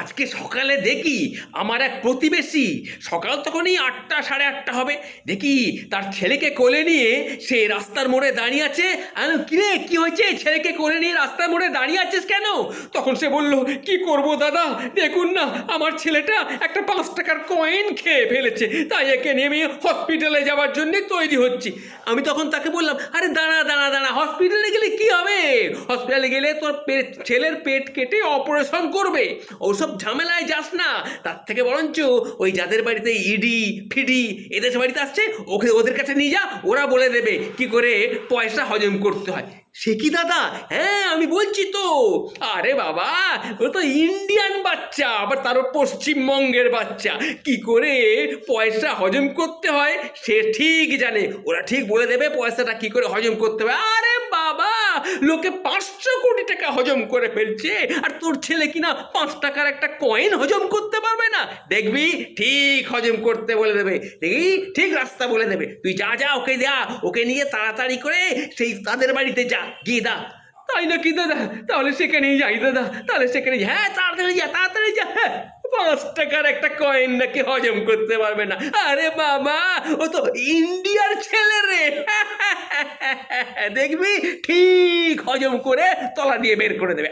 আজকে সকালে দেখি আমার এক প্রতিবেশী, সকাল তখনই 8টা, 8:30 হবে, দেখি তার ছেলেকে কোলে নিয়ে সে রাস্তার মোড়ে দাঁড়িয়ে আছে। কিরে, কি হয়েছে? ছেলেকে কোলে নিয়ে রাস্তার মোড়ে দাঁড়িয়ে আছিস কেন? তখন সে বলল, কি করব দাদা, দেখুন না আমার ছেলেটা একটা 5 টাকার কয়েন খেয়ে ফেলেছে, তাই একে নিয়ে আমি হসপিটালে যাওয়ার জন্য তৈরি হচ্ছি। আমি তখন তাকে বললাম, আরে দাঁড়া দাঁড়া দাঁড়া, হসপিটালে গেলে কি হবে? হসপিটালে গেলে তোর ছেলের পেট কেটে অপারেশন করবে, ওসব ঝামেলায় যাস না। তার থেকে বরঞ্চ ওই যাদের বাড়িতে ইডি ফিডি এদের বাড়িতে আসছে, ওদের কাছে নিয়ে যা, ওরা বলে দেবে কি করে পয়সা হজম করতে হয়। সে কি দাদা? হ্যাঁ, আমি বলছি তো। আরে বাবা, ও তো ইন্ডিয়ান বাচ্চা, আবার তারও পশ্চিমবঙ্গের বাচ্চা, কি করে পয়সা হজম করতে হয় সে ঠিক জানে। ওরা ঠিক বলে দেবে পয়সাটা কি করে হজম করতে হবে। আরে বাবা, লোকে 500 কোটি টাকা হজম করে ফেলছে, আর তোর ছেলে কিনা 5 টাকার একটা কয়েন হজম করতে পারবে না। দেখবি ঠিক হজম করতে বলে দেবে, দেখবি ঠিক রাস্তা বলে দেবে। তুই যা যা, ওকে যা, ওকে নিয়ে তাড়াতাড়ি করে সেই তাদের বাড়িতে যা, গিয়ে দা। তাই নাকি দাদা? তাহলে সেখানেই যাই দাদা, তাহলে সেখানে, হ্যাঁ তাড়াতাড়ি যা, তাড়াতাড়ি যা। হ্যাঁ, 5 টাকার একটা কয়েন নাকি হজম করতে পারবে না? আরে বাবা, ও তো ইন্ডিয়ার ছেলে রে। দেখবি ঠিক হজম করে তলা দিয়ে বের করে দেবে।